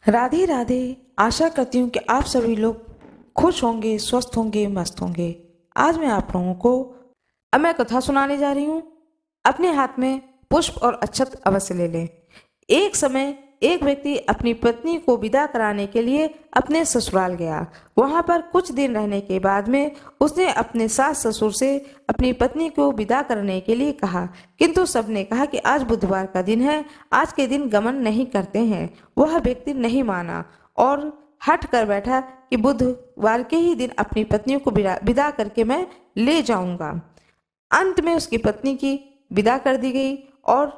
राधे राधे। आशा करती हूँ कि आप सभी लोग खुश होंगे, स्वस्थ होंगे, मस्त होंगे। आज मैं आप लोगों को अब मैं कथा सुनाने जा रही हूँ। अपने हाथ में पुष्प और अक्षत अवश्य ले लें। एक समय एक व्यक्ति अपनी पत्नी को विदा कराने के लिए अपने ससुराल गया। वहां पर कुछ दिन रहने के बाद में उसने अपने सास ससुर से अपनी पत्नी को विदा करने के लिए कहा, किंतु सबने कहा कि आज बुधवार का दिन है, आज के दिन गमन नहीं करते हैं। वह व्यक्ति नहीं माना और हट कर बैठा कि बुधवार के ही दिन अपनी पत्नी को विदा करके मैं ले जाऊंगा। अंत में उसकी पत्नी की विदा कर दी गई और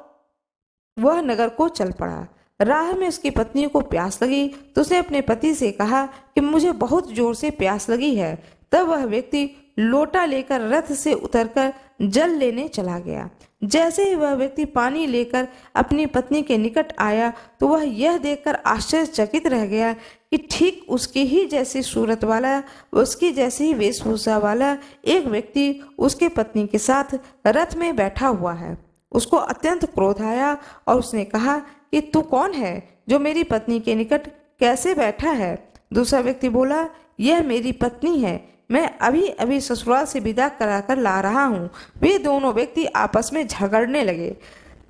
वह नगर को चल पड़ा। राह में उसकी पत्नी को प्यास लगी तो उसने अपने पति से कहा कि मुझे बहुत जोर से प्यास लगी है। तब वह व्यक्ति लोटा लेकर रथ से उतरकर जल लेने चला गया। जैसे ही वह व्यक्ति पानी लेकर अपनी पत्नी के निकट आया तो वह यह देखकर आश्चर्यचकित रह गया कि ठीक उसकी ही जैसी सूरत वाला, उसकी जैसी ही वेशभूषा वाला एक व्यक्ति उसके पत्नी के साथ रथ में बैठा हुआ है। उसको अत्यंत क्रोध आया और उसने कहा कि तू कौन है जो मेरी पत्नी के निकट कैसे बैठा है। दूसरा व्यक्ति बोला, यह मेरी पत्नी है, मैं अभी अभी ससुराल से विदा कराकर ला रहा हूँ। वे दोनों व्यक्ति आपस में झगड़ने लगे।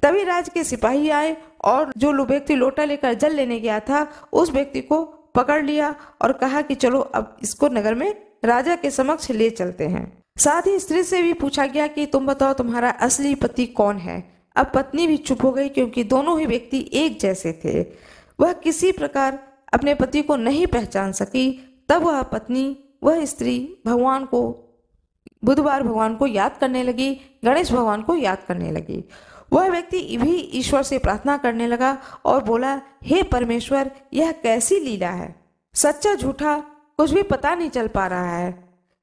तभी राज्य के सिपाही आए और जो व्यक्ति लोटा लेकर जल लेने गया था उस व्यक्ति को पकड़ लिया और कहा कि चलो अब इसको नगर में राजा के समक्ष ले चलते हैं। साथ ही स्त्री से भी पूछा गया कि तुम बताओ तुम्हारा असली पति कौन है। अब पत्नी भी चुप हो गई क्योंकि दोनों ही व्यक्ति एक जैसे थे। वह किसी प्रकार अपने पति को नहीं पहचान सकी। तब वह स्त्री बुधवार भगवान को याद करने लगी, गणेश भगवान को याद करने लगी। वह व्यक्ति भी ईश्वर से प्रार्थना करने लगा और बोला, हे परमेश्वर, यह कैसी लीला है, सच्चा झूठा कुछ भी पता नहीं चल पा रहा है।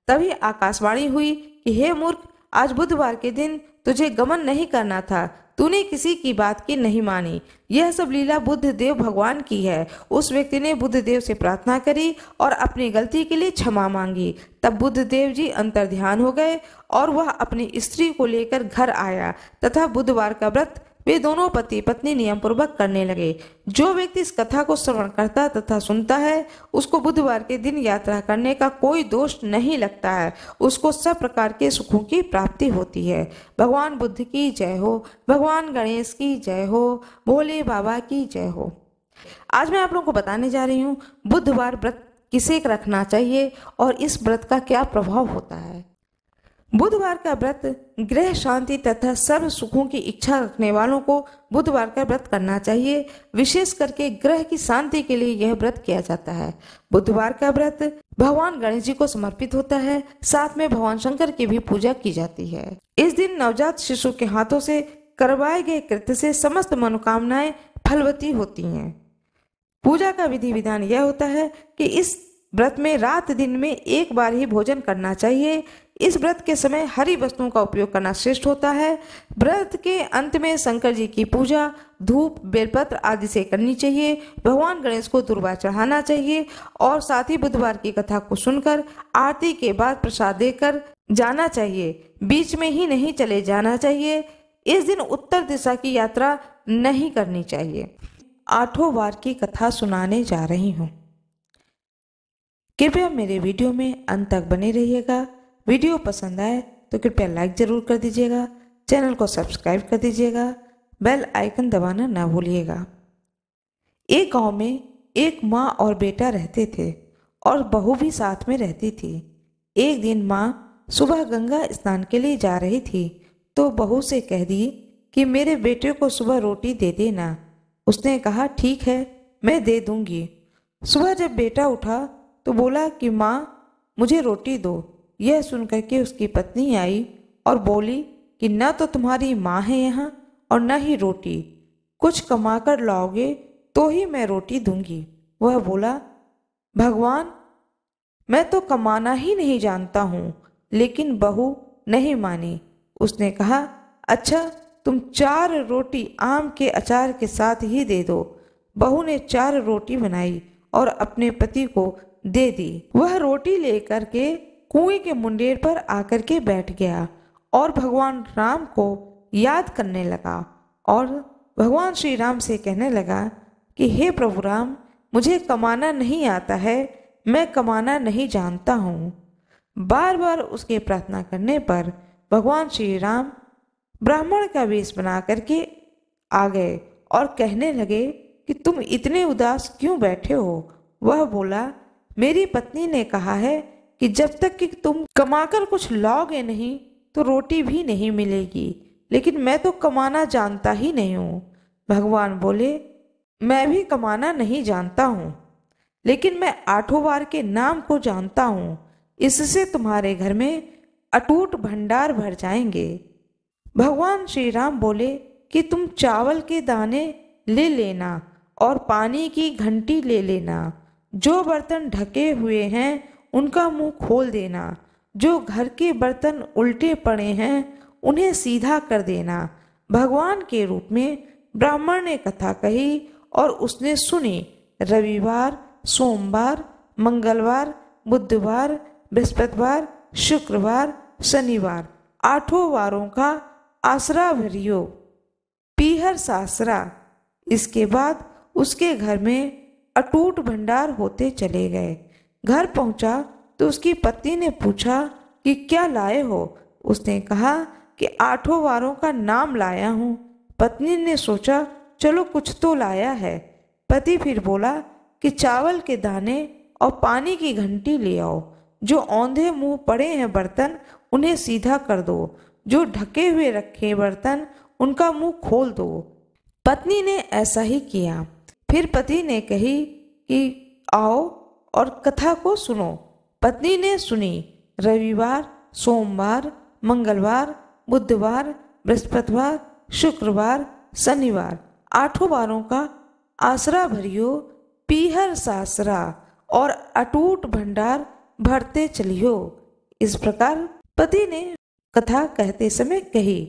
तभी आकाशवाणी हुई कि हे मूर्ख, आज बुधवार के दिन तुझे गमन नहीं करना था, तूने किसी की बात की नहीं मानी। यह सब लीला बुद्ध देव भगवान की है। उस व्यक्ति ने बुद्ध देव से प्रार्थना करी और अपनी गलती के लिए क्षमा मांगी। तब बुद्ध देव जी अंतर्ध्यान हो गए और वह अपनी स्त्री को लेकर घर आया तथा बुधवार का व्रत वे दोनों पति पत्नी नियम पूर्वक करने लगे। जो व्यक्ति इस कथा को श्रवण करता तथा सुनता है उसको बुधवार के दिन यात्रा करने का कोई दोष नहीं लगता है, उसको सब प्रकार के सुखों की प्राप्ति होती है। भगवान बुद्ध की जय हो, भगवान गणेश की जय हो, भोले बाबा की जय हो। आज मैं आप लोगों को बताने जा रही हूँ बुधवार व्रत किसे रखना चाहिए और इस व्रत का क्या प्रभाव होता है। बुधवार का व्रत गृह शांति तथा सर्व सुखों की इच्छा रखने वालों को बुधवार का व्रत करना चाहिए। विशेष करके ग्रह की शांति के लिए यह व्रत किया जाता है। बुधवार का व्रत भगवान गणेश जी को समर्पित होता है। साथ में भगवान शंकर की भी पूजा की जाती है। इस दिन नवजात शिशु के हाथों से करवाए गए कृत्य से समस्त मनोकामनाएं फलवती होती हैं। पूजा का विधि विधान यह होता है कि इस व्रत में रात दिन में एक बार ही भोजन करना चाहिए। इस व्रत के समय हरी वस्तुओं का उपयोग करना श्रेष्ठ होता है। व्रत के अंत में शंकर जी की पूजा धूप बेलपत्र आदि से करनी चाहिए। भगवान गणेश को दुर्वा चढ़ाना चाहिए और साथ ही बुधवार की कथा को सुनकर आरती के बाद प्रसाद देकर जाना चाहिए। बीच में ही नहीं चले जाना चाहिए। इस दिन उत्तर दिशा की यात्रा नहीं करनी चाहिए। 8 वार की कथा सुनाने जा रही हूँ। कृपया मेरे वीडियो में अंत तक बने रहिएगा। वीडियो पसंद आए तो कृपया लाइक जरूर कर दीजिएगा, चैनल को सब्सक्राइब कर दीजिएगा, बेल आइकन दबाना ना भूलिएगा। एक गांव में एक माँ और बेटा रहते थे और बहू भी साथ में रहती थी। एक दिन माँ सुबह गंगा स्नान के लिए जा रही थी तो बहू से कह दी कि मेरे बेटे को सुबह रोटी दे देना। उसने कहा ठीक है, मैं दे दूंगी। सुबह जब बेटा उठा तो बोला कि माँ मुझे रोटी दो। यह सुनकर के उसकी पत्नी आई और बोली कि न तो तुम्हारी माँ है यहाँ और न ही रोटी, कुछ कमा कर लाओगे तो ही मैं रोटी दूंगी। वह बोला, भगवान मैं तो कमाना ही नहीं जानता हूँ। लेकिन बहू नहीं मानी। उसने कहा, अच्छा तुम 4 रोटी आम के अचार के साथ ही दे दो। बहू ने 4 रोटी बनाई और अपने पति को दे दी। वह रोटी लेकर के कुएं के मुंडेर पर आकर के बैठ गया और भगवान राम को याद करने लगा और भगवान श्री राम से कहने लगा कि हे प्रभु राम, मुझे कमाना नहीं आता है, मैं कमाना नहीं जानता हूँ। बार बार उसके प्रार्थना करने पर भगवान श्री राम ब्राह्मण का वेश बना करके आ गए और कहने लगे कि तुम इतने उदास क्यों बैठे हो। वह बोला, मेरी पत्नी ने कहा है कि जब तक कि तुम कमाकर कुछ लाओगे नहीं तो रोटी भी नहीं मिलेगी, लेकिन मैं तो कमाना जानता ही नहीं हूँ। भगवान बोले, मैं भी कमाना नहीं जानता हूँ, लेकिन मैं आठों वार के नाम को जानता हूँ, इससे तुम्हारे घर में अटूट भंडार भर जाएंगे। भगवान श्री राम बोले कि तुम चावल के दाने ले लेना और पानी की घंटी ले लेना। जो बर्तन ढके हुए हैं उनका मुंह खोल देना। जो घर के बर्तन उल्टे पड़े हैं उन्हें सीधा कर देना। भगवान के रूप में ब्राह्मण ने कथा कही और उसने सुनी। रविवार, सोमवार, मंगलवार, बुधवार, बृहस्पतिवार, शुक्रवार, शनिवार, आठों वारों का आसरा भरियो, पीहर सासरा। इसके बाद उसके घर में अटूट भंडार होते चले गए। घर पहुंचा तो उसकी पत्नी ने पूछा कि क्या लाए हो। उसने कहा कि आठों वारों का नाम लाया हूँ। पत्नी ने सोचा चलो कुछ तो लाया है। पति फिर बोला कि चावल के दाने और पानी की घंटी ले आओ। जो औंधे मुंह पड़े हैं बर्तन उन्हें सीधा कर दो। जो ढके हुए रखे बर्तन उनका मुंह खोल दो। पत्नी ने ऐसा ही किया। फिर पति ने कही कि आओ और कथा को सुनो। पत्नी ने सुनी। रविवार, सोमवार, मंगलवार, बुधवार, बृहस्पतिवार, शुक्रवार, शनिवार, आठों वारों का आसरा भरियो, पीहर सासरा और अटूट भंडार भरते चलियो। इस प्रकार पति ने कथा कहते समय कही।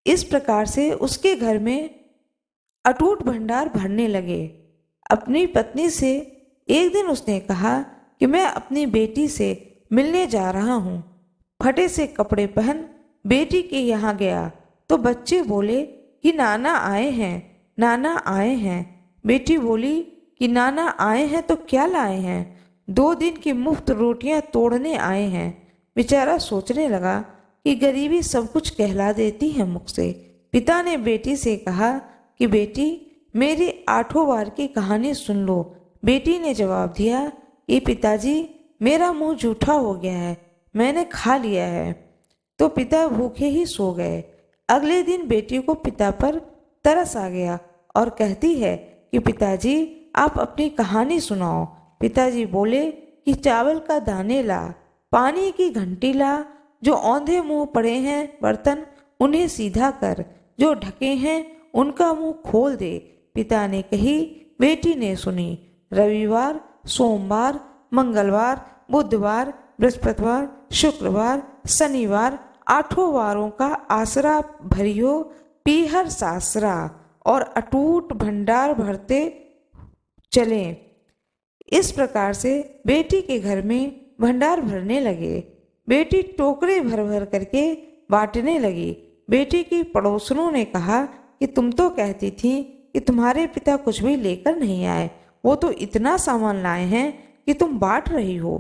इस प्रकार से उसके घर में अटूट भंडार भरने लगे। अपनी पत्नी से एक दिन उसने कहा कि मैं अपनी बेटी से मिलने जा रहा हूँ। फटे से कपड़े पहन बेटी के यहाँ गया तो बच्चे बोले कि नाना आए हैं, नाना आए हैं। बेटी बोली कि नाना आए हैं तो क्या लाए हैं। 2 दिन की मुफ्त रोटियां तोड़ने आए हैं। बेचारा सोचने लगा कि गरीबी सब कुछ कहला देती है मुख से। पिता ने बेटी से कहा कि बेटी मेरी आठों वार की कहानी सुन लो। बेटी ने जवाब दिया कि पिताजी मेरा मुंह जूठा हो गया है, मैंने खा लिया है। तो पिता भूखे ही सो गए। अगले दिन बेटी को पिता पर तरस आ गया और कहती है कि पिताजी आप अपनी कहानी सुनाओ। पिताजी बोले कि चावल का दाने ला, पानी की घंटी ला। जो औंधे मुंह पड़े हैं बर्तन उन्हें सीधा कर। जो ढके हैं उनका मुंह खोल दे। पिता ने कही, बेटी ने सुनी। रविवार, सोमवार, मंगलवार, बुधवार, बृहस्पतिवार, शुक्रवार, शनिवार, आठों वारों का आसरा भरियो, पीहर सासरा और अटूट भंडार भरते चले। इस प्रकार से बेटी के घर में भंडार भरने लगे। बेटी टोकरे भर भर करके बांटने लगी। बेटी की पड़ोसनों ने कहा कि तुम तो कहती थी कि तुम्हारे पिता कुछ भी लेकर नहीं आए, वो तो इतना सामान लाए हैं कि तुम बांट रही हो।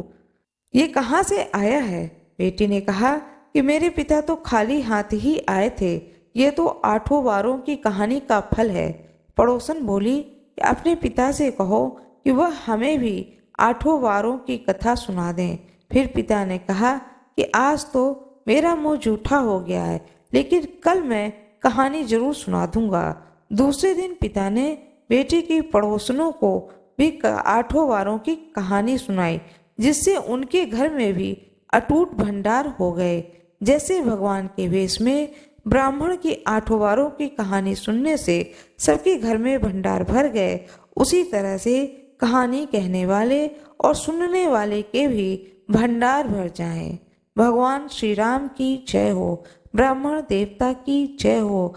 ये कहाँ से आया है। बेटी ने कहा कि मेरे पिता तो खाली हाथ ही आए थे, ये तो आठों वारों की कहानी का फल है। पड़ोसन बोली कि अपने पिता से कहो कि वह हमें भी आठों वारों की कथा सुना दें। फिर पिता ने कहा कि आज तो मेरा मुंह जूठा हो गया है, लेकिन कल मैं कहानी जरूर सुना दूंगा। दूसरे दिन पिता ने बेटी की पड़ोसनों को भी आठों वारों की कहानी सुनाई, जिससे उनके घर में भी अटूट भंडार हो गए। जैसे भगवान के वेश में ब्राह्मण की आठों वारों की कहानी सुनने से सबके घर में भंडार भर गए, उसी तरह से कहानी कहने वाले और सुनने वाले के भी भंडार भर जाएं। भगवान श्री राम की जय हो। ब्राह्मण देवता की जय हो।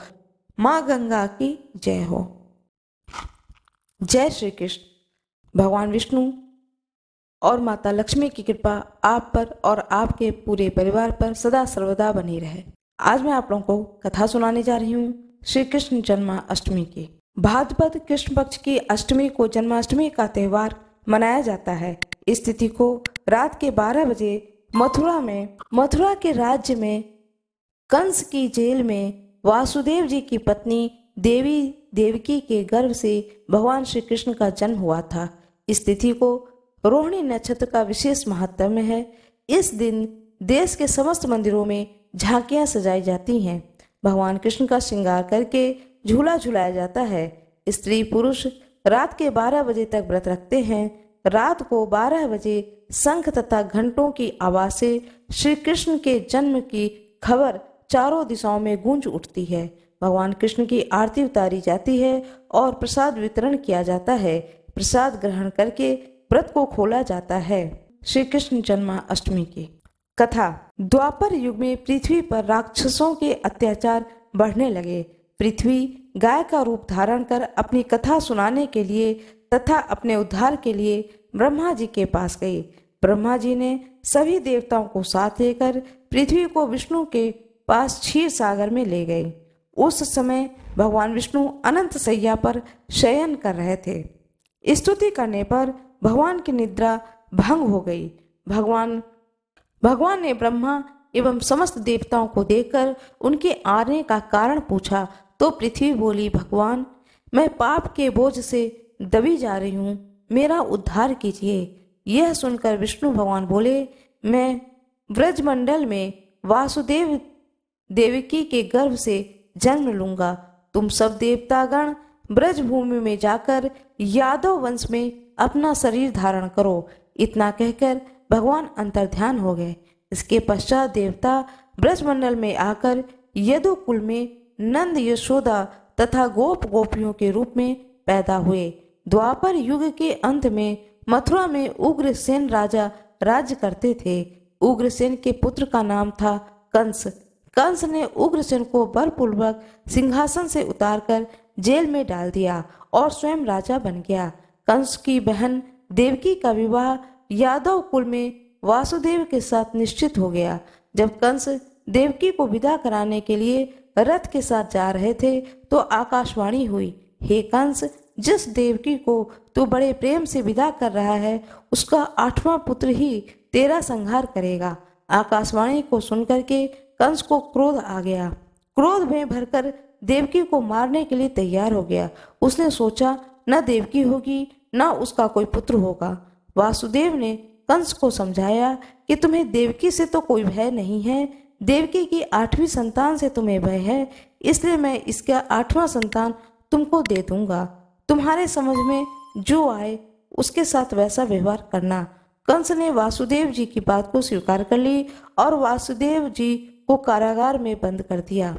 माँ गंगा की जय हो। जय श्री कृष्ण। भगवान विष्णु और माता लक्ष्मी की कृपा आप पर और आपके पूरे परिवार पर सदा सर्वदा बनी रहे। आज मैं आप लोगों को कथा सुनाने जा रही हूँ श्री कृष्ण जन्माष्टमी की। भाद्रपद कृष्ण पक्ष की अष्टमी को जन्माष्टमी का त्यौहार मनाया जाता है। इस तिथि को रात के 12 बजे मथुरा के राज्य में कंस की जेल में वासुदेव जी की पत्नी देवी देवकी के गर्भ से भगवान श्री कृष्ण का जन्म हुआ था। इस तिथि को रोहिणी नक्षत्र का विशेष महत्व है। इस दिन देश के समस्त मंदिरों में झांकियां सजाई जाती हैं। भगवान कृष्ण का श्रृंगार करके झूला झुलाया जाता है। स्त्री पुरुष रात के 12 बजे तक व्रत रखते हैं। रात को 12 बजे शंख तथा घंटों की आवाज से श्री कृष्ण के जन्म की खबर चारों दिशाओं में गूंज उठती है। भगवान कृष्ण की आरती उतारी जाती है और प्रसाद वितरण किया जाता है। प्रसाद ग्रहण करके व्रत को खोला जाता है। श्री कृष्ण जन्माष्टमी की कथा। द्वापर युग में पृथ्वी पर राक्षसों के अत्याचार बढ़ने लगे। पृथ्वी गाय का रूप धारण कर अपनी कथा सुनाने के लिए तथा अपने उद्धार के लिए ब्रह्मा जी के पास गई। ब्रह्मा जी ने सभी देवताओं को साथ लेकर पृथ्वी को विष्णु के पास क्षीर सागर में ले गए। उस समय भगवान विष्णु अनंत सैया पर शयन कर रहे थे। स्तुति करने पर भगवान की निद्रा भंग हो गई। भगवान ने ब्रह्मा एवं समस्त देवताओं को देखकर उनके आने का कारण पूछा तो पृथ्वी बोली, भगवान मैं पाप के बोझ से दबी जा रही हूँ, मेरा उद्धार कीजिए। यह सुनकर विष्णु भगवान बोले, मैं ब्रजमंडल में वासुदेव देवकी के गर्भ से जन्म लूंगा। तुम सब देवतागण ब्रजभूमि में जाकर यादव वंश में अपना शरीर धारण करो। इतना कहकर भगवान अंतर्ध्यान हो गए। इसके पश्चात देवता ब्रजमंडल में आकर यदुकुल में नंद यशोदा तथा गोप गोपियों के रूप में पैदा हुए। द्वापर युग के अंत में मथुरा में उग्रसेन राजा राज्य करते थे। उग्रसेन के पुत्र का नाम था कंस। कंस ने उग्रसेन को बलपूर्वक सिंहासन से उतारकर जेल में डाल दिया और स्वयं राजा बन गया। कंस की बहन देवकी का विवाह यादव कुल में वासुदेव के साथ निश्चित हो गया। जब कंस देवकी को विदा कराने के लिए रथ के साथ जा रहे थे तो आकाशवाणी हुई, हे कंस, जिस देवकी को तू बड़े प्रेम से विदा कर रहा है उसका 8वां पुत्र ही तेरा संहार करेगा। आकाशवाणी को सुनकर के कंस को क्रोध आ गया। क्रोध में भरकर देवकी को मारने के लिए तैयार हो गया। उसने सोचा न देवकी होगी न उसका कोई पुत्र होगा। वासुदेव ने कंस को समझाया कि तुम्हें देवकी से तो कोई भय नहीं है, देवकी की 8वीं संतान से तुम्हें भय है, इसलिए मैं इसका 8वां संतान तुमको दे दूंगा। तुम्हारे समझ में जो आए उसके साथ वैसा व्यवहार करना। कंस ने वासुदेव जी की बात को स्वीकार कर ली और वासुदेव जी को कारागार में बंद कर दिया।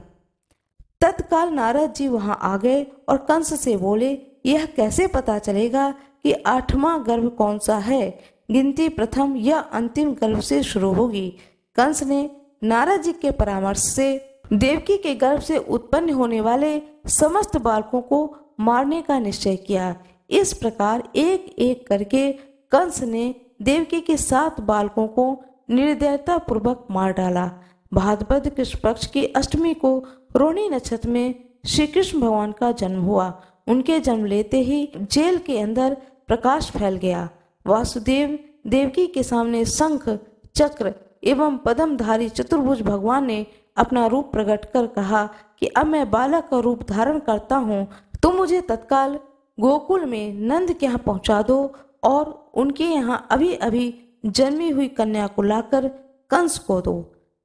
तत्काल नारद जी वहां आ गए और कंस से बोले, यह कैसे पता चलेगा कि 8वां गर्भ कौन सा है? गिनती प्रथम या अंतिम गर्भ से शुरू होगी। कंस ने नारद जी के परामर्श से देवकी के गर्भ से उत्पन्न होने वाले समस्त बालकों को मारने का निश्चय किया। इस प्रकार एक एक करके कंस ने देवकी के 7 बालकों को निर्दयता पूर्वक मार डाला। भाद्रपद कृष्ण पक्ष की अष्टमी को रोहिणी नक्षत्र में श्री कृष्ण भगवान का जन्म हुआ। उनके जन्म लेते ही जेल के अंदर प्रकाश फैल गया। वासुदेव देवकी के सामने शंख चक्र एवं पद्मधारी चतुर्भुज भगवान ने अपना रूप प्रकट कर कहा कि अब मैं बालक का रूप धारण करता हूँ, तुम मुझे तत्काल गोकुल में नंद के यहाँ पहुँचा दो और उनके यहाँ अभी अभी जन्मी हुई कन्या को लाकर कंस को दो।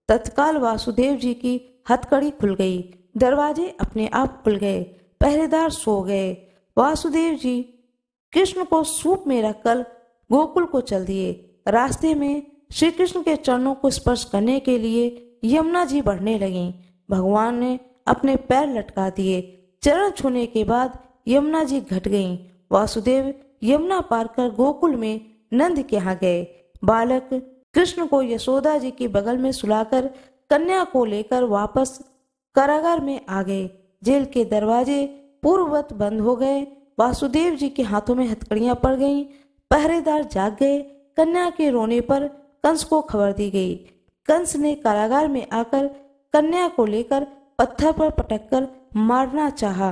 तत्काल वासुदेव जी की हथकड़ी खुल गई, दरवाजे अपने आप खुल गए, पहरेदार सो गए। वासुदेव जी कृष्ण को सूप में रखकर गोकुल को चल दिए। रास्ते में श्री कृष्ण के चरणों को स्पर्श करने के लिए यमुना जी बढ़ने लगीं। भगवान ने अपने पैर लटका दिए। चरण छूने के बाद यमुना जी घट गईं। वासुदेव यमुना पार कर गोकुल में नंद के यहाँ गए। बालक कृष्ण को यशोदा जी के बगल में सुलाकर कन्या को लेकर वापस कारागार में आ गए। जेल के दरवाजे पूर्ववत बंद हो गए। वासुदेव जी के हाथों में हथकड़ियां पड़ गईं। पहरेदार जाग गए। कन्या के रोने पर कंस को खबर दी गई। कंस ने कारागार में आकर कन्या को लेकर पत्थर पर पटककर मारना चाहा।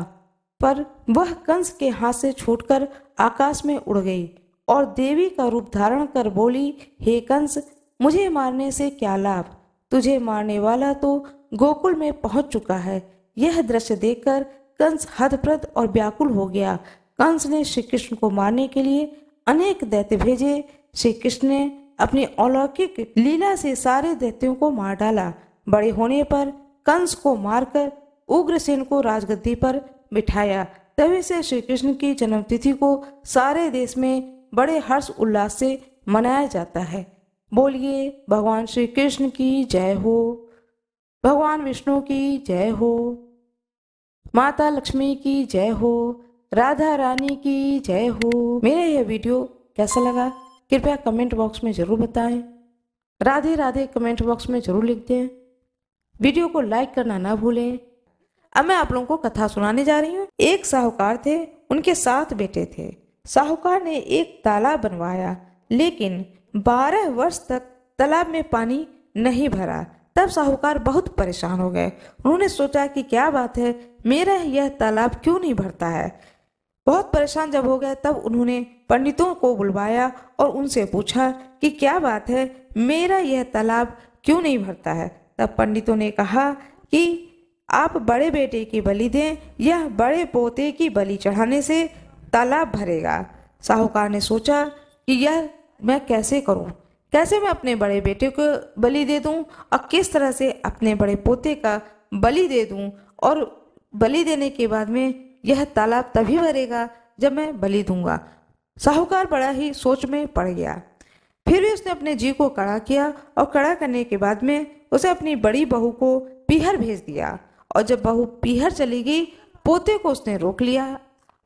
पर वह कंस के हाथ से छूटकर आकाश में उड़ गई और देवी का रूप धारण कर बोली, हे कंस, मुझे मारने से क्या लाभ? तुझे मारने वाला तो गोकुल में पहुंच चुका है। यह दृश्य देखकर कंस हतप्रभ और व्याकुल हो गया। कंस ने श्री कृष्ण को मारने के लिए अनेक दैत्य भेजे। श्री कृष्ण ने अपनी अलौकिक लीला से सारे दैत्यों को मार डाला। बड़े होने पर कंस को मारकर उग्रसेन को राजगद्दी पर बिठाया। तभी से श्री कृष्ण की जन्मतिथि को सारे देश में बड़े हर्ष उल्लास से मनाया जाता है। बोलिए भगवान श्री कृष्ण की जय हो, भगवान विष्णु की जय हो, माता लक्ष्मी की जय हो, राधा रानी की जय हो। मेरा यह वीडियो कैसा लगा कृपया कमेंट बॉक्स में जरूर बताएं। राधे राधे कमेंट बॉक्स में जरूर लिख दें। वीडियो को लाइक करना ना भूलें। अब मैं आप लोगों को कथा सुनाने जा रही हूँ। एक साहूकार थे, उनके 7 बेटे थे। साहूकार ने एक तालाब बनवाया, लेकिन 12 वर्ष तक तालाब में पानी नहीं भरा। तब साहूकार बहुत परेशान हो गए। उन्होंने सोचा कि क्या बात है, मेरा यह तालाब क्यों नहीं भरता है। बहुत परेशान जब हो गए तब उन्होंने पंडितों को बुलवाया और उनसे पूछा कि क्या बात है, मेरा यह तालाब क्यों नहीं भरता है। तब पंडितों ने कहा कि आप बड़े बेटे की बलि दें, यह बड़े पोते की बलि चढ़ाने से तालाब भरेगा। साहूकार ने सोचा कि यह मैं कैसे करूं, कैसे मैं अपने बड़े बेटे को बलि दे दूं और किस तरह से अपने बड़े पोते का बलि दे दूं, और बलि देने के बाद में यह तालाब तभी भरेगा जब मैं बलि दूंगा। साहूकार बड़ा ही सोच में पड़ गया। फिर भी उसने अपने जी को कड़ा किया और कड़ा करने के बाद में उसे अपनी बड़ी बहू को पीहर भेज दिया। और जब बहू पीहर चली गई, पोते को उसने रोक लिया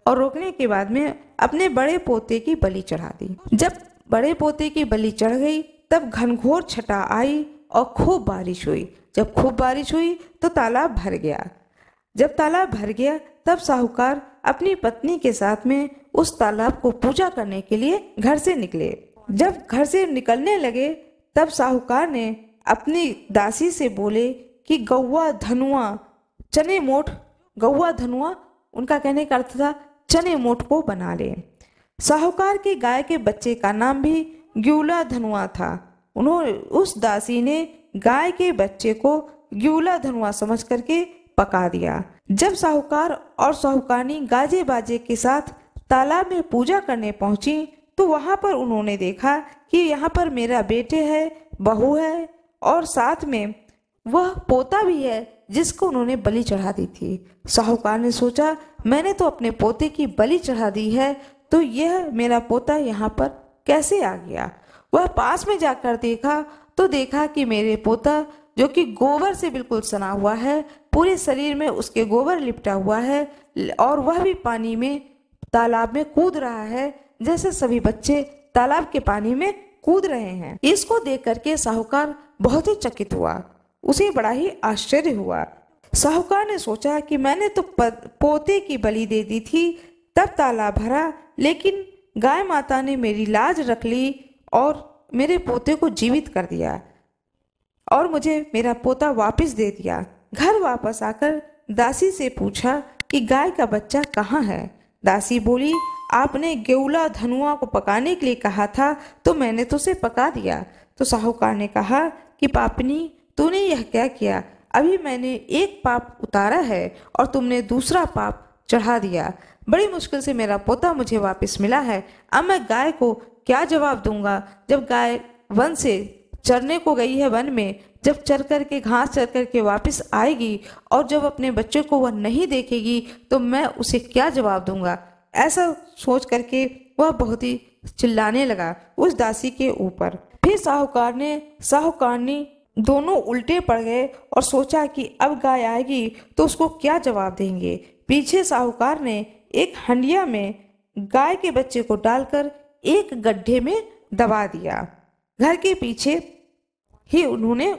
और रोकने के बाद में अपने बड़े पोते की बलि चढ़ा दी। जब बड़े पोते की बलि चढ़ गई तब घनघोर छटा आई और खूब बारिश हुई। जब खूब बारिश हुई तो तालाब भर गया। जब तालाब भर गया तब साहूकार अपनी पत्नी के साथ में उस तालाब को पूजा करने के लिए घर से निकले। जब घर से निकलने लगे तब साहूकार ने अपनी दासी से बोले कि गौवा धनुआ चने मोट, गौवा धनुआ उनका कहने का अर्थ था चने मोट को बना ले। साहूकार के गाय के बच्चे का नाम भी ग्यूला धनुआ था। उन्होंने उस दासी ने गाय के बच्चे को ग्यूला धनुआ समझ करके पका दिया। जब साहूकार और साहूकारनी गाजे बाजे के साथ तालाब में पूजा करने पहुंची तो वहां पर उन्होंने देखा कि यहाँ पर मेरा बेटे है, बहू है और साथ में वह पोता भी है जिसको उन्होंने बलि चढ़ा दी थी। साहूकार ने सोचा, मैंने तो अपने पोते की बलि चढ़ा दी है, तो यह मेरा पोता यहाँ पर कैसे आ गया। वह पास में जाकर देखा तो देखा कि मेरे पोता जो कि गोबर से बिल्कुल सना हुआ है, पूरे शरीर में उसके गोबर लिपटा हुआ है और वह भी पानी में तालाब में कूद रहा है जैसे सभी बच्चे तालाब के पानी में कूद रहे हैं। इसको देख करके साहूकार बहुत ही चकित हुआ, उसे बड़ा ही आश्चर्य हुआ। साहूकार ने सोचा कि मैंने तो पोते की बलि दे दी थी तब तालाब भरा, लेकिन गाय माता ने मेरी लाज रख ली और मेरे पोते को जीवित कर दिया और मुझे मेरा पोता वापस दे दिया। घर वापस आकर दासी से पूछा कि गाय का बच्चा कहाँ है। दासी बोली, आपने गेउला धनुआ को पकाने के लिए कहा था तो मैंने तो उसे पका दिया। तो साहूकार ने कहा कि पापनी, तूने यह क्या किया? अभी मैंने एक पाप उतारा है और तुमने दूसरा पाप चढ़ा दिया। बड़ी मुश्किल से मेरा पोता मुझे वापस मिला है। अब मैं गाय को क्या जवाब दूंगा? जब गाय वन से चरने को गई है, वन में जब चर करके घास चर करके वापस आएगी और जब अपने बच्चे को वह नहीं देखेगी तो मैं उसे क्या जवाब दूंगा। ऐसा सोच करके वह बहुत ही चिल्लाने लगा उस दासी के ऊपर। फिर साहूकार ने साहूकारनी दोनों उल्टे पड़ गए और सोचा कि अब गाय आएगी तो उसको क्या जवाब देंगे। पीछे साहूकार ने एक हंडिया में गाय के बच्चे को डालकर एक गड्ढे में दबा दिया। घर के पीछे ही उन्होंने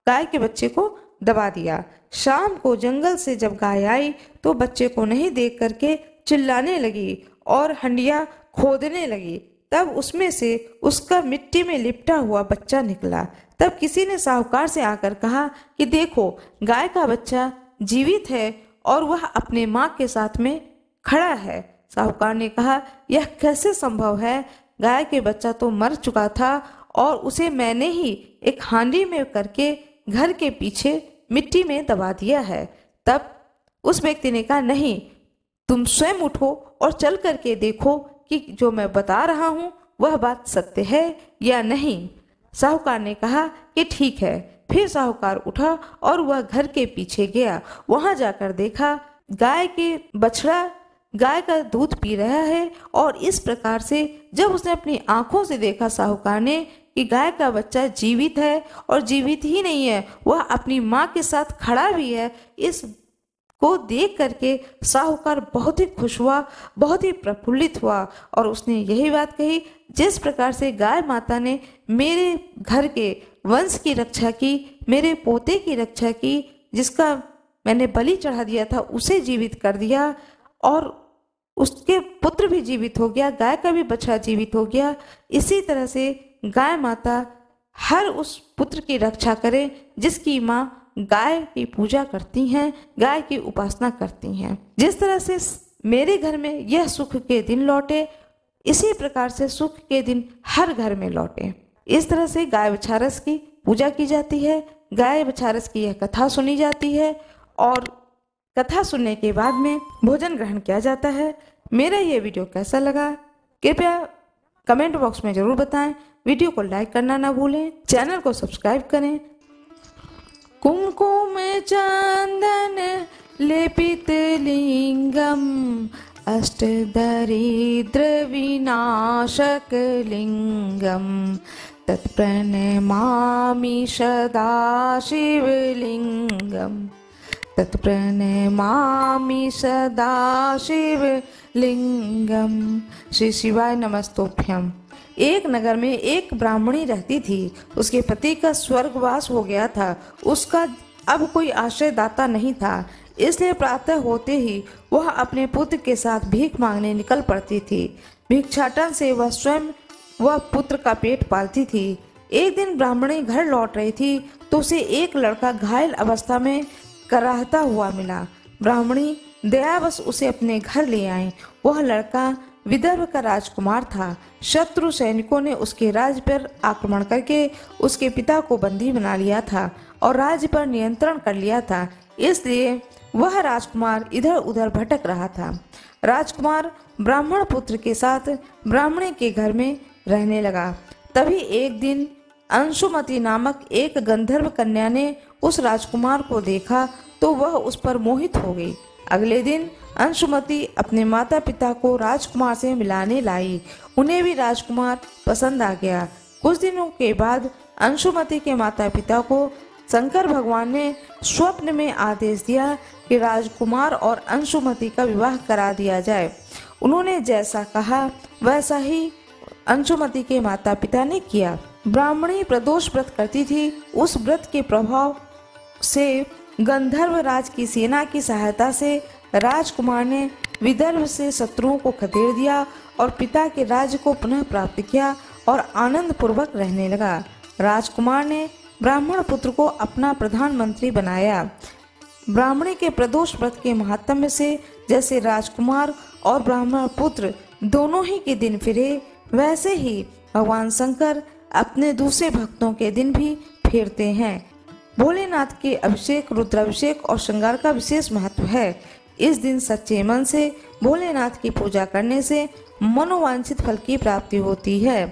गाय के बच्चे को दबा दिया। शाम को जंगल से जब गाय आई तो बच्चे को नहीं देख करके चिल्लाने लगी और हंडिया खोदने लगी। तब उसमें से उसका मिट्टी में लिपटा हुआ बच्चा निकला। तब किसी ने साहूकार से आकर कहा कि देखो, गाय का बच्चा जीवित है और वह अपने माँ के साथ में खड़ा है। साहूकार ने कहा, यह कैसे संभव है? गाय के बच्चा तो मर चुका था और उसे मैंने ही एक हांडी में करके घर के पीछे मिट्टी में दबा दिया है। तब उस व्यक्ति ने कहा, नहीं, तुम स्वयं उठो और चल करके देखो कि जो मैं बता रहा हूँ वह बात सत्य है या नहीं। साहूकार ने कहा कि ठीक है। फिर साहूकार उठा और वह घर के पीछे गया। वहां जाकर देखा गाय के बछड़ा गाय का दूध पी रहा है। और इस प्रकार से जब उसने अपनी आंखों से देखा साहूकार ने कि गाय का बच्चा जीवित है, और जीवित ही नहीं है, वह अपनी माँ के साथ खड़ा भी है, इस को देख करके साहूकार बहुत ही खुश हुआ, बहुत ही प्रफुल्लित हुआ। और उसने यही बात कही, जिस प्रकार से गाय माता ने मेरे घर के वंश की रक्षा की, मेरे पोते की रक्षा की, जिसका मैंने बलि चढ़ा दिया था उसे जीवित कर दिया, और उसके पुत्र भी जीवित हो गया, गाय का भी बछड़ा जीवित हो गया। इसी तरह से गाय माता हर उस पुत्र की रक्षा करे जिसकी माँ गाय की पूजा करती हैं, गाय की उपासना करती हैं। जिस तरह से मेरे घर में यह सुख के दिन लौटे, इसी प्रकार से सुख के दिन हर घर में लौटे। इस तरह से गाय बछारस की पूजा की जाती है, गाय बछारस की यह कथा सुनी जाती है, और कथा सुनने के बाद में भोजन ग्रहण किया जाता है। मेरा ये वीडियो कैसा लगा कृपया कमेंट बॉक्स में जरूर बताएं। वीडियो को लाइक करना ना भूलें, चैनल को सब्सक्राइब करें। कुमकुम चंदन लेपित लिंगम अष्टदरिद्र विनाशक लिंगम तत्प्रणमामि सदा शिवलिंगम तत्प्रणमामि सदा शिवलिंगम। श्री शिवाय नमस्तोभ्यम। एक नगर में एक ब्राह्मणी रहती थी। उसके पति का स्वर्गवास हो गया था। उसका अब कोई आश्रयदाता नहीं था, इसलिए प्रातः होते ही वह अपने पुत्र के साथ भीख मांगने निकल पड़ती थी। भिक्षाटन से वह स्वयं वह पुत्र का पेट पालती थी। एक दिन ब्राह्मणी घर लौट रही थी तो उसे एक लड़का घायल अवस्था में कराहता हुआ मिला। ब्राह्मणी दयावश उसे अपने घर ले आई। वह लड़का विदर्भ का राजकुमार था। शत्रु सैनिकों ने उसके राज्य पर आक्रमण करके उसके पिता को बंदी बना लिया था और राज्य पर नियंत्रण कर लिया था। इसलिए वह राजकुमार इधर उधर भटक रहा था। राजकुमार ब्राह्मण पुत्र के साथ ब्राह्मणी के घर में रहने लगा। तभी एक दिन अंशुमति नामक एक गंधर्व कन्या ने उस राजकुमार को देखा तो वह उस पर मोहित हो गई। अगले दिन अंशुमति अपने माता पिता को राजकुमार से मिलाने लाई। उन्हें भी राजकुमार पसंद आ गया। कुछ दिनों के बाद अंशुमति के माता पिता को शंकर भगवान ने स्वप्न में आदेश दिया कि राजकुमार और अंशुमति का विवाह करा दिया जाए। उन्होंने जैसा कहा वैसा ही अंशुमति के माता पिता ने किया। ब्राह्मणी प्रदोष व्रत करती थी। उस व्रत के प्रभाव से गंधर्व राज की सेना की सहायता से राजकुमार ने विदर्भ से शत्रुओं को खदेड़ दिया और पिता के राज्य को पुनः प्राप्त किया और आनंद पूर्वक रहने लगा। राजकुमार ने ब्राह्मण पुत्र को अपना प्रधानमंत्री बनाया। ब्राह्मणी के प्रदोष व्रत के महात्म्य से जैसे राजकुमार और ब्राह्मण पुत्र दोनों ही के दिन फिरे, वैसे ही भगवान शंकर अपने दूसरे भक्तों के दिन भी फेरते हैं। भोलेनाथ के अभिषेक, रुद्राभिषेक और श्रृंगार का विशेष महत्व है। इस दिन सच्चे मन से भोलेनाथ की पूजा करने से मनोवांछित फल की प्राप्ति होती है।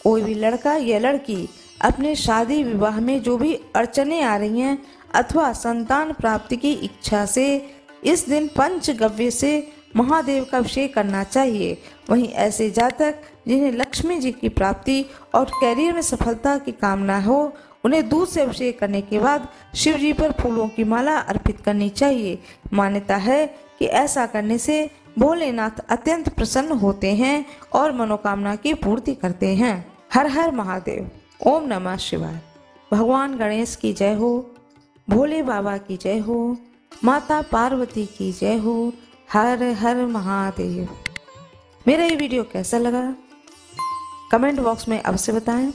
कोई भी लड़का या लड़की अपने शादी विवाह में जो भी अड़चने आ रही हैं अथवा संतान प्राप्ति की इच्छा से इस दिन पंचगव्य से महादेव का अभिषेक करना चाहिए। वहीं ऐसे जातक जिन्हें लक्ष्मी जी की प्राप्ति और कैरियर में सफलता की कामना हो, उन्हें दूध से अभिषेक करने के बाद शिव जी पर फूलों की माला अर्पित करनी चाहिए। मान्यता है कि ऐसा करने से भोलेनाथ अत्यंत प्रसन्न होते हैं और मनोकामना की पूर्ति करते हैं। हर हर महादेव। ओम नमः शिवाय। भगवान गणेश की जय हो, भोले बाबा की जय हो, माता पार्वती की जय हो। हर हर महादेव। मेरा ये वीडियो कैसा लगा कमेंट बॉक्स में अवश्य बताएं।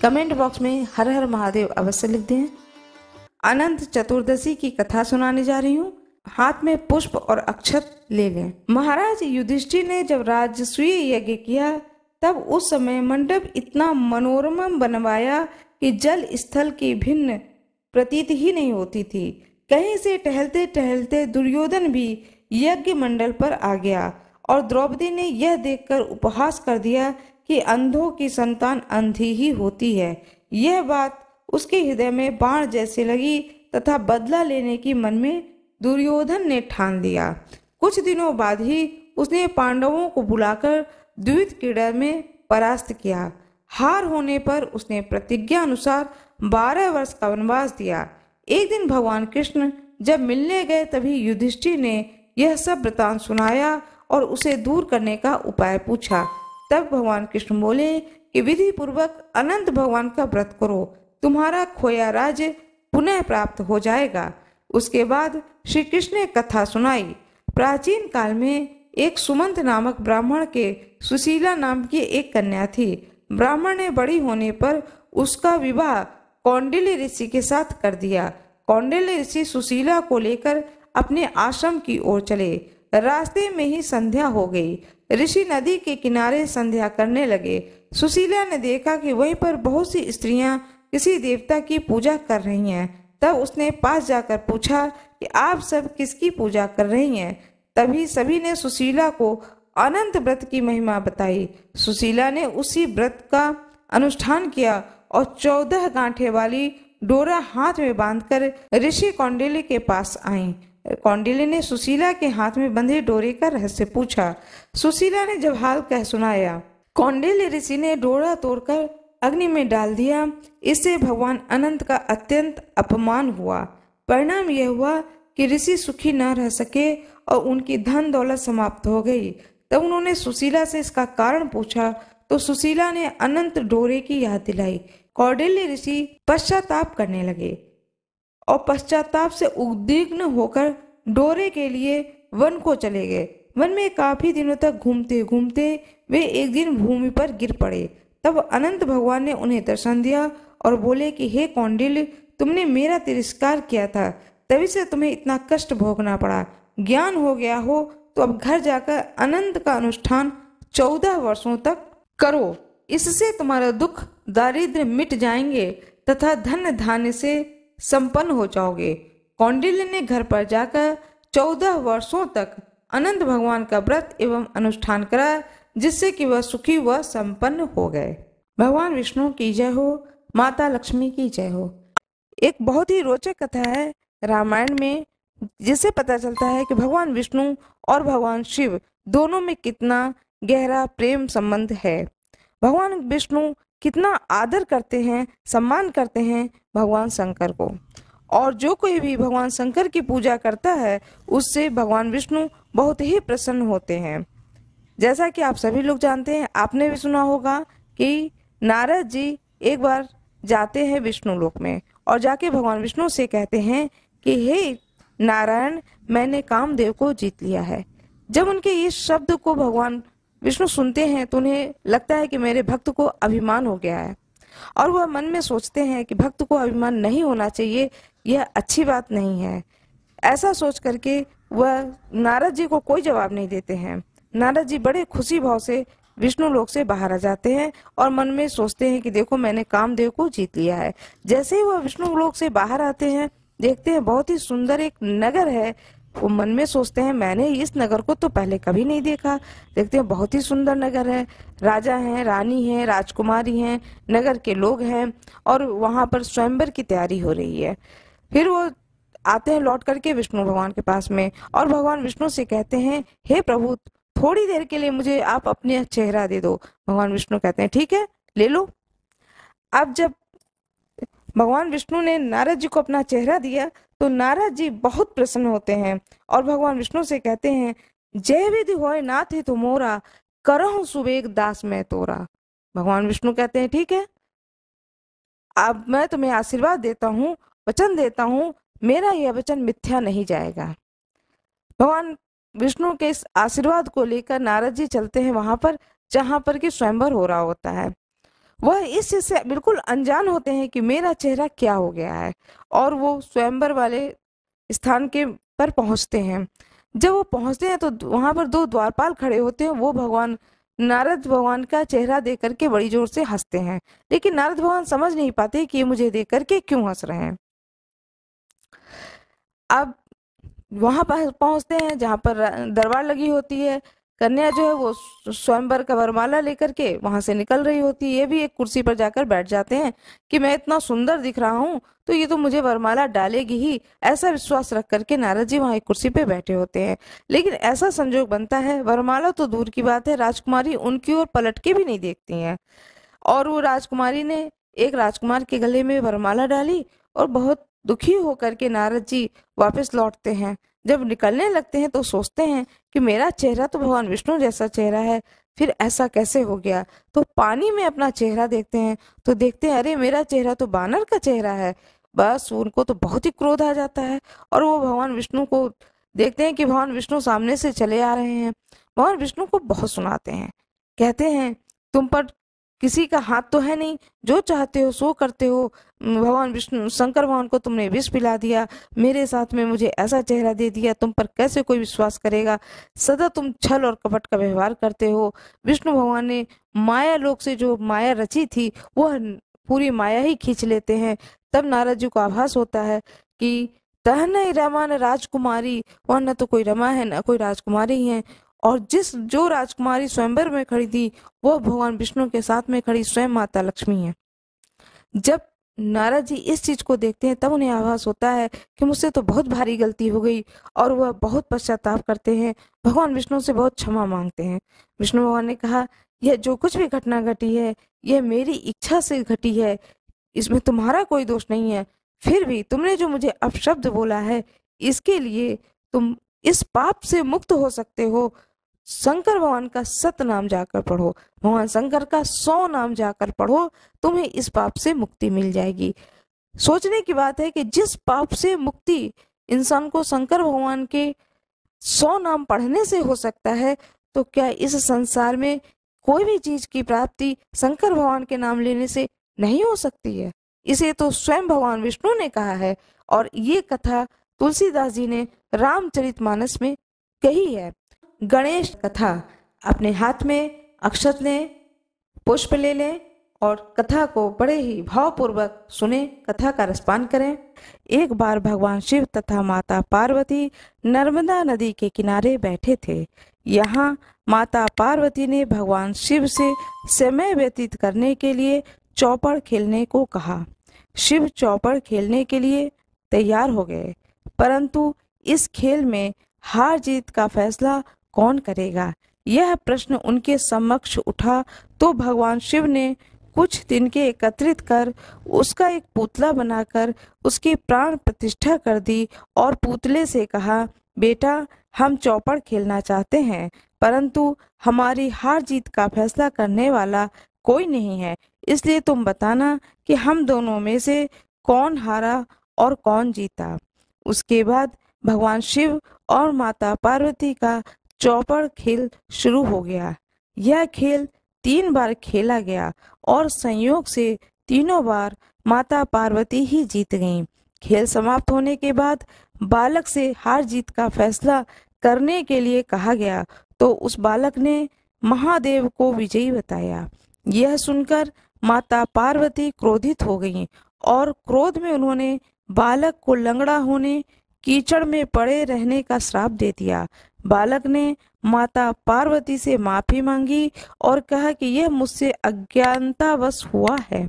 कमेंट बॉक्स में हर हर महादेव अवश्य लिख दें। अनंत चतुर्दशी की कथा सुनाने जा रही हूँ। हाथ में पुष्प और अक्षत ले लें। महाराज युधिष्ठिर ने जब राजसूय यज्ञ किया तब उस समय मंडप इतना मनोरम बनवाया कि जल स्थल की भिन्न प्रतीत ही नहीं होती थी। कहीं से टहलते टहलते दुर्योधन भी यज्ञ मंडल पर आ गया और द्रौपदी ने यह देखकर उपहास कर दिया कि अंधों की संतान अंधी ही होती है। यह बात उसके हृदय में बाण जैसे लगी तथा बदला लेने की मन में दुर्योधन ने ठान लिया। कुछ दिनों बाद ही उसने पांडवों को बुलाकर द्वित क्रीड़ा में परास्त किया। हार होने पर उसने प्रतिज्ञा अनुसार 12 वर्ष का वनवास दिया। एक दिन भगवान कृष्ण जब मिलने गए तभी युधिष्ठिर ने यह सब वृतांत सुनाया और उसे दूर करने का उपाय पूछा। तब भगवान कृष्ण बोले कि विधि पूर्वक अनंत भगवान का व्रत करो, तुम्हारा खोया राज्य पुनः प्राप्त हो जाएगा। उसके बाद श्री कृष्ण ने कथा सुनाई। प्राचीन काल में एक सुमंत नामक ब्राह्मण के सुशीला नाम की एक कन्या थी। ब्राह्मण ने बड़ी होने पर उसका विवाह कौंडिल्य ऋषि के साथ कर दिया। कौंडिल्य ऋषि सुशीला को लेकर अपने आश्रम की ओर चले। रास्ते में ही संध्या हो गई। ऋषि नदी के किनारे संध्या करने लगे। सुशीला ने देखा कि वहीं पर बहुत सी स्त्रियां किसी देवता की पूजा कर रही हैं। तब उसने पास जाकर पूछा कि आप सब किसकी पूजा कर रही हैं। तभी सभी ने सुशीला को अनंत व्रत की महिमा बताई। सुशीला ने उसी व्रत का अनुष्ठान किया और 14 गांठे वाली डोरा हाथ में बांधकर ऋषि कौंडिल्य के पास आई। कौंडिल्य ने सुशीला के हाथ में बंधे डोरे का रहस्य पूछा। सुशीला ने जब हाल कह सुनाया, कौंडिल्य ऋषि ने डोरा तोड़कर अग्नि में डाल दिया। इससे भगवान अनंत का अत्यंत अपमान हुआ। परिणाम यह हुआ कि ऋषि सुखी न रह सके और उनकी धन दौलत समाप्त हो गई। तब उन्होंने सुशीला से इसका कारण पूछा तो सुशीला ने अनंत डोरे की याद दिलाई। कौंडिल्य ऋषि पश्चाताप करने लगे और पश्चाताप से उद्विग्न होकर डोरे के लिए वन को चले गए। वन में काफी दिनों तक घूमते घूमते वे एक दिन भूमि पर गिर पड़े। तब अनंत भगवान ने उन्हें दर्शन दिया और बोले कि हे कौंडिल्य, तुमने मेरा तिरस्कार किया था, तभी से तुम्हें इतना कष्ट भोगना पड़ा। ज्ञान हो गया हो तो अब घर जाकर अनंत का अनुष्ठान 14 वर्षों तक करो। इससे तुम्हारा दुख दारिद्र्य मिट जाएंगे तथा धन धान्य से संपन्न हो जाओगे। कौंडिल्य ने घर पर जाकर 14 वर्षों तक अनंत भगवान का व्रत एवं अनुष्ठान करा, जिससे कि वह सुखी व संपन्न हो गए। भगवान विष्णु की जय हो, माता लक्ष्मी की जय हो। एक बहुत ही रोचक कथा है रामायण में, जिससे पता चलता है कि भगवान विष्णु और भगवान शिव दोनों में कितना गहरा प्रेम संबंध है। भगवान विष्णु कितना आदर करते हैं, सम्मान करते हैं भगवान शंकर को, और जो कोई भी भगवान शंकर की पूजा करता है उससे भगवान विष्णु बहुत ही प्रसन्न होते हैं। जैसा कि आप सभी लोग जानते हैं, आपने भी सुना होगा कि नारद जी एक बार जाते हैं विष्णु लोक में और जाके भगवान विष्णु से कहते हैं कि हे नारायण, मैंने कामदेव को जीत लिया है। जब उनके ये शब्द को भगवान विष्णु सुनते हैं तो उन्हें लगता है कि मेरे भक्त को अभिमान हो गया है, और वह मन में सोचते हैं कि भक्त को अभिमान नहीं होना चाहिए, यह अच्छी बात नहीं है। ऐसा सोच करके वह नारद जी को कोई जवाब नहीं देते हैं। नारद जी बड़े खुशी भाव से विष्णु लोक से बाहर आ जाते हैं और मन में सोचते हैं कि देखो मैंने कामदेव को जीत लिया है। जैसे ही वह विष्णु लोक से बाहर आते हैं, देखते हैं बहुत ही सुंदर एक नगर है। वो मन में सोचते हैं मैंने इस नगर को तो पहले कभी नहीं देखा। देखते हैं बहुत ही सुंदर नगर है, राजा हैं, रानी हैं, राजकुमारी हैं, नगर के लोग हैं और वहां पर स्वयंवर की तैयारी हो रही है। फिर वो आते हैं लौट करके विष्णु भगवान के पास में और भगवान विष्णु से कहते हैं हे प्रभु, थोड़ी देर के लिए मुझे आप अपने चेहरा दे दो। भगवान विष्णु कहते हैं ठीक है, ले लो। अब जब भगवान विष्णु ने नारद जी को अपना चेहरा दिया तो नारद जी बहुत प्रसन्न होते हैं और भगवान विष्णु से कहते हैं जय विधि होय नाथ ही तुमोरा, करहु सुबेग दास मैं तोरा। भगवान विष्णु कहते हैं ठीक है, अब मैं तुम्हें आशीर्वाद देता हूँ, वचन देता हूँ, मेरा यह वचन मिथ्या नहीं जाएगा। भगवान विष्णु के इस आशीर्वाद को लेकर नारद जी चलते हैं वहां पर जहां पर कि स्वयंवर हो रहा होता है। वह इस चीज से बिल्कुल अनजान होते हैं कि मेरा चेहरा क्या हो गया है, और वो स्वयंवर वाले स्थान के पर पहुंचते हैं। जब वो पहुंचते हैं तो वहां पर दो द्वारपाल खड़े होते हैं। वो भगवान नारद भगवान का चेहरा देख करके बड़ी जोर से हंसते हैं, लेकिन नारद भगवान समझ नहीं पाते कि ये मुझे देख करके क्यों हंस रहे हैं। अब वहां पर पहुंचते हैं जहां पर दरबार लगी होती है। कन्या जो है वो स्वयंवर का वरमाला लेकर के वहां से निकल रही होती है। ये भी एक कुर्सी पर जाकर बैठ जाते हैं कि मैं इतना सुंदर दिख रहा हूँ तो ये तो मुझे वरमाला डालेगी ही, ऐसा विश्वास रख करके नारद जी वहां एक कुर्सी पे बैठे होते हैं। लेकिन ऐसा संजोग बनता है, वरमाला तो दूर की बात है, राजकुमारी उनकी ओर पलट के भी नहीं देखती हैं। और वो राजकुमारी ने एक राजकुमार के गले में वरमाला डाली और बहुत दुखी होकर के नारद जी वापस लौटते हैं। जब निकलने लगते हैं तो सोचते हैं कि मेरा चेहरा तो भगवान विष्णु जैसा चेहरा है, फिर ऐसा कैसे हो गया। तो पानी में अपना चेहरा देखते हैं तो देखते हैं अरे मेरा चेहरा तो बानर का चेहरा है। बस उनको तो बहुत ही क्रोध आ जाता है और वो भगवान विष्णु को देखते हैं कि भगवान विष्णु सामने से चले आ रहे हैं। भगवान विष्णु को बहुत सुनाते हैं, कहते हैं तुम पर किसी का हाथ तो है नहीं, जो चाहते हो सो करते हो। भगवान विष्णु शंकर भगवान को तुमने विष पिला दिया, मेरे साथ में मुझे ऐसा चेहरा दे दिया, तुम पर कैसे कोई विश्वास करेगा। सदा तुम छल और कपट का व्यवहार करते हो। विष्णु भगवान ने माया लोक से जो माया रची थी वह पूरी माया ही खींच लेते हैं। तब नारद जी को आभास होता है कि तह नहीं रमा न राजकुमारी, वह न तो कोई रमा है न कोई राजकुमारी है। और जो राजकुमारी स्वयंवर में खड़ी थी वो भगवान विष्णु के साथ में खड़ी स्वयं माता लक्ष्मी है। जब नारद जी इस चीज को देखते हैं तब उन्हें आभास होता है कि मुझसे तो बहुत भारी गलती हो गई और वह बहुत पश्चाताप करते हैं, भगवान विष्णु से बहुत क्षमा मांगते हैं। विष्णु भगवान ने कहा यह जो कुछ भी घटना घटी है यह मेरी इच्छा से घटी है, इसमें तुम्हारा कोई दोष नहीं है। फिर भी तुमने जो मुझे अपशब्द बोला है इसके लिए तुम इस पाप से मुक्त हो सकते हो। शंकर भगवान का 7 नाम जाकर पढ़ो, भगवान शंकर का 100 नाम जाकर पढ़ो, तुम्हें इस पाप से मुक्ति मिल जाएगी। सोचने की बात है कि जिस पाप से मुक्ति इंसान को शंकर भगवान के 100 नाम पढ़ने से हो सकता है, तो क्या इस संसार में कोई भी चीज की प्राप्ति शंकर भगवान के नाम लेने से नहीं हो सकती है। इसे तो स्वयं भगवान विष्णु ने कहा है और ये कथा तुलसीदास जी ने रामचरितमानस में कही है। गणेश कथा, अपने हाथ में अक्षत लें, पुष्प ले लें और कथा को बड़े ही भावपूर्वक सुने, कथा का रसपान करें। एक बार भगवान शिव तथा माता पार्वती नर्मदा नदी के किनारे बैठे थे। यहाँ माता पार्वती ने भगवान शिव से समय व्यतीत करने के लिए चौपड़ खेलने को कहा। शिव चौपड़ खेलने के लिए तैयार हो गए, परंतु इस खेल में हार जीत का फैसला कौन करेगा, यह प्रश्न उनके समक्ष उठा तो भगवान शिव ने कुछ तिनके एकत्रित कर उसका एक पुतला बनाकर उसकी प्राण प्रतिष्ठा कर दी और पुतले से कहा, बेटा हम चौपड़ खेलना चाहते हैं, परंतु हमारी हार जीत का फैसला करने वाला कोई नहीं है, इसलिए तुम बताना कि हम दोनों में से कौन हारा और कौन जीता। उसके बाद भगवान शिव और माता पार्वती का चौपड़ खेल शुरू हो गया। यह खेल 3 बार खेला गया और संयोग से तीनों बार माता पार्वती ही जीत गईं। खेल समाप्त होने के बाद बालक से हार जीत का फैसला करने के लिए कहा गया तो उस बालक ने महादेव को विजयी बताया। यह सुनकर माता पार्वती क्रोधित हो गईं और क्रोध में उन्होंने बालक को लंगड़ा होने, कीचड़ में पड़े रहने का श्राप दे दिया। बालक ने माता पार्वती से माफी मांगी और कहा कि यह मुझसे अज्ञानतावश हुआ है,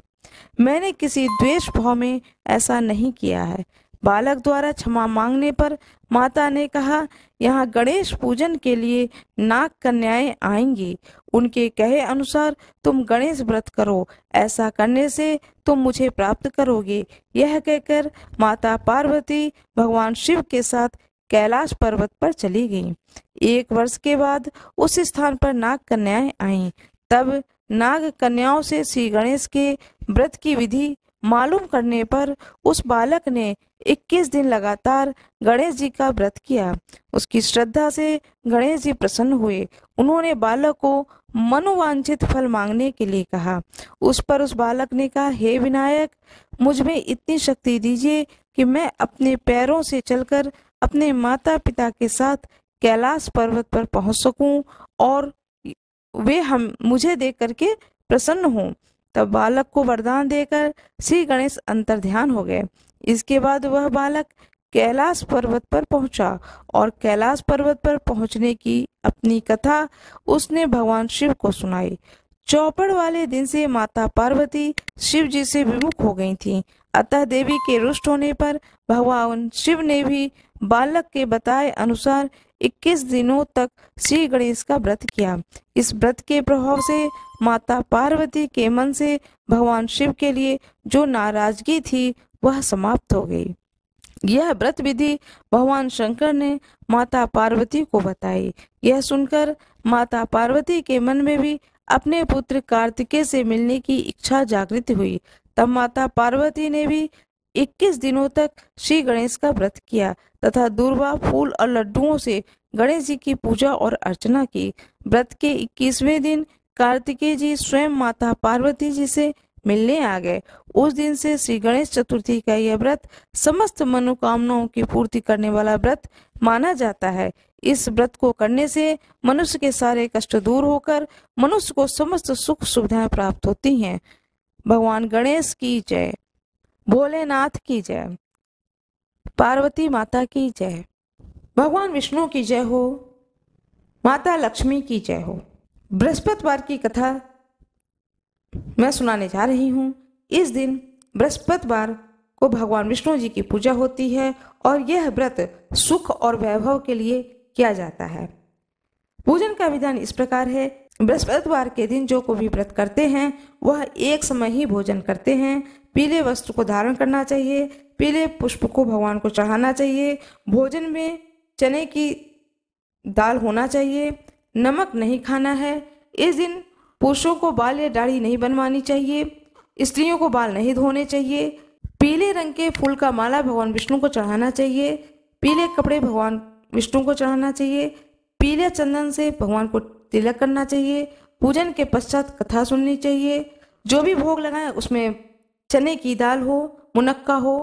मैंने किसी द्वेष भाव में ऐसा नहीं किया है। बालक द्वारा क्षमा मांगने पर माता ने कहा, यहाँ गणेश पूजन के लिए नाग कन्याएं आएंगी, उनके कहे अनुसार तुम गणेश व्रत करो, ऐसा करने से तुम मुझे प्राप्त करोगे। यह कहकर माता पार्वती भगवान शिव के साथ कैलाश पर्वत पर चली गईं। 1 वर्ष के बाद उस स्थान पर नाग कन्याएं आईं। तब नाग कन्याओं से श्री गणेश के व्रत की विधि मालूम करने पर उस बालक ने 21 दिन लगातार गणेश जी का व्रत किया। उसकी श्रद्धा से गणेश जी प्रसन्न हुए। उन्होंने बालक को मनोवांछित फल मांगने के लिए कहा। उस पर उस बालक ने कहा, हे विनायक, मुझ में इतनी शक्ति दीजिए कि मैं अपने पैरों से चलकर अपने माता पिता के साथ कैलाश पर्वत पर पहुंच सकूं और वे हम मुझे देख करके प्रसन्न हों। तब बालक को वरदान देकर श्री गणेश अंतर्ध्यान हो गए। इसके बाद वह बालक कैलाश पर्वत पर पहुंचा और कैलाश पर्वत पर पहुंचने की अपनी कथा उसने भगवान शिव को सुनाई। चौपड़ वाले दिन से माता पार्वती शिव जी से विमुख हो गई थीं। अतः देवी के रुष्ट होने पर भगवान शिव ने भी बालक के बताए अनुसार 21 दिनों तक श्री गणेश का व्रत किया। इस व्रत के प्रभाव से माता पार्वती के मन से भगवान शिव के लिए जो नाराजगी थी वह समाप्त हो गई। यह व्रत विधि भगवान शंकर ने माता पार्वती को बताई। यह सुनकर माता पार्वती के मन में भी अपने पुत्र कार्तिकेय से मिलने की इच्छा जागृत हुई। तब माता पार्वती ने भी 21 दिनों तक श्री गणेश का व्रत किया तथा दूर्वा, फूल और लड्डुओं से गणेश जी की पूजा और अर्चना की। व्रत के 21वें दिन कार्तिकेय जी स्वयं माता पार्वती जी से मिलने आ गए। उस दिन से श्री गणेश चतुर्थी का यह व्रत समस्त मनोकामनाओं की पूर्ति करने वाला व्रत माना जाता है। इस व्रत को करने से मनुष्य के सारे कष्ट दूर होकर मनुष्य को समस्त सुख सुविधाएं प्राप्त होती हैं। भगवान गणेश की जय, भोलेनाथ की जय, पार्वती माता की जय, भगवान विष्णु की जय हो, माता लक्ष्मी की जय हो। बृहस्पतिवार की कथा मैं सुनाने जा रही हूँ। इस दिन बृहस्पतिवार को भगवान विष्णु जी की पूजा होती है और यह व्रत सुख और वैभव के लिए किया जाता है। पूजन का विधान इस प्रकार है। बृहस्पतिवार के दिन जो कोई भी व्रत करते हैं वह एक समय ही भोजन करते हैं। पीले वस्त्र को धारण करना चाहिए, पीले पुष्प को भगवान को चढ़ाना चाहिए, भोजन में चने की दाल होना चाहिए, नमक नहीं खाना है। इस दिन पुरुषों को बाल या दाढ़ी नहीं बनवानी चाहिए, स्त्रियों को बाल नहीं धोने चाहिए। पीले रंग के फूल का माला भगवान विष्णु को चढ़ाना चाहिए, पीले कपड़े भगवान विष्णु को चढ़ाना चाहिए, पीले चंदन से भगवान को तिलक करना चाहिए। पूजन के पश्चात कथा सुननी चाहिए। जो भी भोग लगाए उसमें चने की दाल हो, मुनक्का हो,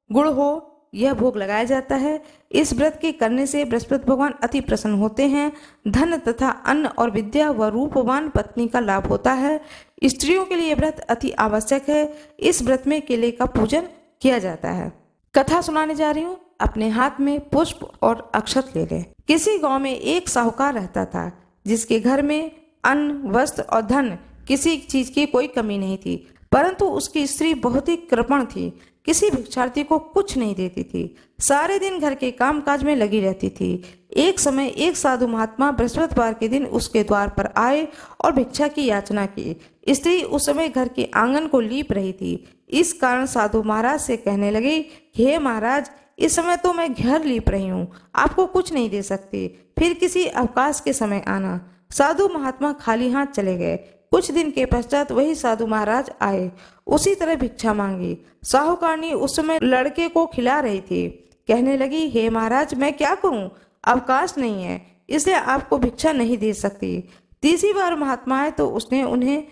गुड़ हो, यह भोग लगाया जाता है। इस व्रत के करने से बृहस्पति भगवान अति प्रसन्न होते हैं। धन तथा अन्न और विद्या व रूपवान पत्नी का लाभ होता है। स्त्रियों के लिए व्रत अति आवश्यक है। इस व्रत में केले का पूजन किया जाता है। कथा सुनाने जा रही हूँ। अपने हाथ में पुष्प और अक्षत ले लें। किसी गांव में एक साहूकार रहता था जिसके घर में अन्न, वस्त्र और धन किसी चीज की कोई कमी नहीं थी, परंतु उसकी स्त्री बहुत ही कृपण थी। किसी भिक्षार्थी को कुछ नहीं देती थी, सारे दिन घर के कामकाज में लगी रहती थी। एक समय एक साधु महात्मा बृहस्पतिवार के दिन उसके द्वार पर आए और भिक्षा की याचना की। स्त्री उस समय घर के आंगन को लीप रही थी। इस कारण साधु महाराज से कहने लगे, हे महाराज, इस समय तो मैं घर लीप रही हूँ, आपको कुछ नहीं दे सकती, फिर किसी अवकाश के समय आना। साधु महात्मा खाली हाथ चले गए। कुछ दिन के पश्चात वही साधु महाराज आए, उसी तरह भिक्षा मांगी। साहूकारनी उस समय लड़के को खिला रही थी। कहने लगी, हे महाराज, मैं क्या करूं, अवकाश नहीं है, इसलिए आपको भिक्षा नहीं दे सकती। तीसरी बार महात्मा आए तो उसने उन्हें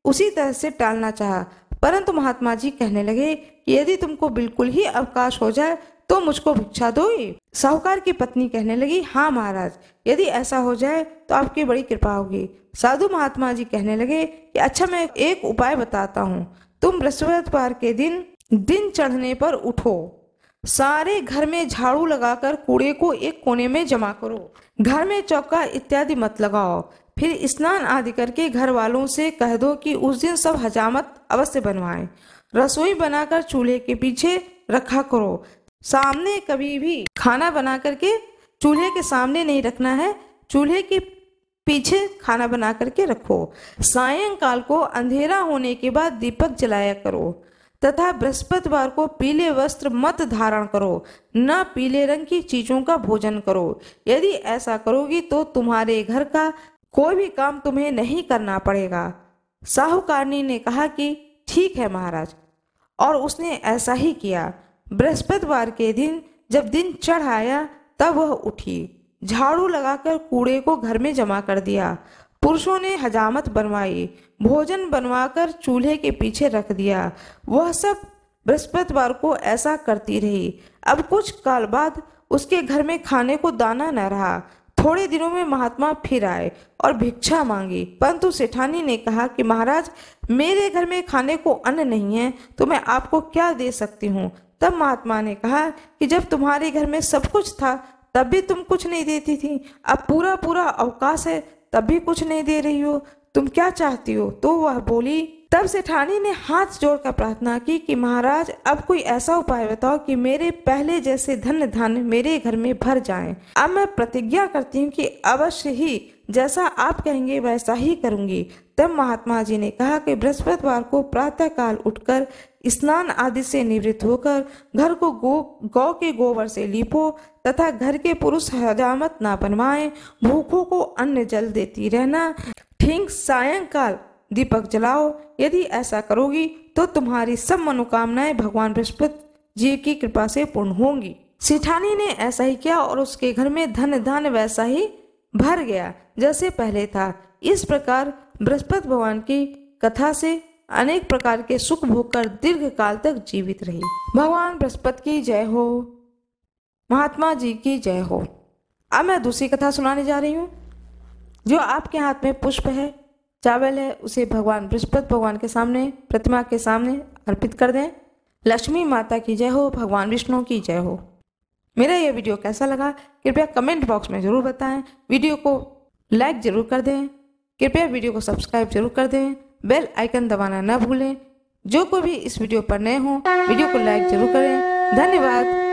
उसी तरह से टालना चाहा, परंतु महात्मा जी कहने लगे कि यदि तुमको बिल्कुल ही अवकाश हो जाए तो मुझको भिक्षा दोगी। साहूकार की पत्नी कहने लगी, हाँ महाराज, यदि ऐसा हो जाए तो आपकी बड़ी कृपा होगी। साधु महात्मा जी कहने लगे कि अच्छा, मैं एक उपाय बताता हूँ। तुम बृहस्पतिवार के दिन चढ़ने पर उठो, सारे घर में झाड़ू लगाकर कूड़े को एक कोने में जमा करो, घर में चौका इत्यादि मत लगाओ। फिर स्नान आदि करके घर वालों से कह दो कि उस दिन सब हजामत अवश्य बनवाएं। रसोई बनाकर चूल्हे के पीछे रखा करो। सामने कभी भी खाना बना करके चूल्हे के सामने नहीं रखना है, चूल्हे के पीछे खाना बना करके रखो। सायंकाल को अंधेरा होने के बाद दीपक जलाया करो तथा बृहस्पतिवार को पीले वस्त्र मत धारण करो, न पीले रंग की चीजों का भोजन करो। यदि ऐसा करोगी तो तुम्हारे घर का कोई भी काम तुम्हें नहीं करना पड़ेगा। साहूकारनी ने कहा कि ठीक है महाराज, और उसने ऐसा ही किया। बृहस्पतिवार के दिन जब दिन चढ़ आया तब वह उठी, झाड़ू लगाकर कूड़े को घर में जमा कर दिया। पुरुषों ने हजामत बनवाई, भोजन बनवाकर चूल्हे के पीछे रख दिया। वह सब बृहस्पतिवार को ऐसा करती रही। अब कुछ काल बाद उसके घर में खाने को दाना न रहा। थोड़े दिनों में महात्मा फिर आए और भिक्षा मांगी, परंतु सेठानी ने कहा कि महाराज, मेरे घर में खाने को अन्न नहीं है, तो मैं आपको क्या दे सकती हूँ। तब महात्मा ने कहा कि जब तुम्हारे घर में सब कुछ था तब भी तुम कुछ नहीं देती थी, अब पूरा पूरा अवकाश है तब भी कुछ नहीं दे रही हो, तुम क्या चाहती हो। तो वह बोली। तब सेठानी ने हाथ जोड़कर प्रार्थना की कि महाराज, अब कोई ऐसा उपाय बताओ कि मेरे पहले जैसे धन मेरे घर में भर जाएं। अब मैं प्रतिज्ञा करती हूँ कि अवश्य ही जैसा आप कहेंगे वैसा ही करूंगी। तब महात्मा जी ने कहा कि बृहस्पतिवार को प्रातः काल उठकर स्नान आदि से निवृत्त होकर घर को गौ के गोबर से लीपो तथा घर के पुरुष हजामत ना बनवाएं, भूखों को अन्न जल देती रहना, ठीक सायंकाल दीपक जलाओ। यदि ऐसा करोगी तो तुम्हारी सब मनोकामनाएं भगवान बृहस्पति जी की कृपा से पूर्ण होंगी। सेठानी ने ऐसा ही किया और उसके घर में धन वैसा ही भर गया जैसे पहले था। इस प्रकार बृहस्पति भगवान की कथा से अनेक प्रकार के सुख भोग कर दीर्घ काल तक जीवित रही। भगवान बृहस्पति की जय हो, महात्मा जी की जय हो। अब मैं दूसरी कथा सुनाने जा रही हूँ। जो आपके हाथ में पुष्प है, चावल है, उसे भगवान बृहस्पति भगवान के सामने, प्रतिमा के सामने अर्पित कर दें। लक्ष्मी माता की जय हो, भगवान विष्णु की जय हो। मेरा यह वीडियो कैसा लगा कृपया कमेंट बॉक्स में जरूर बताएं। वीडियो को लाइक जरूर कर दें, कृपया वीडियो को सब्सक्राइब जरूर कर दें, बेल आइकन दबाना न भूलें। जो कोई भी इस वीडियो पर नए हो वीडियो को लाइक जरूर करें। धन्यवाद।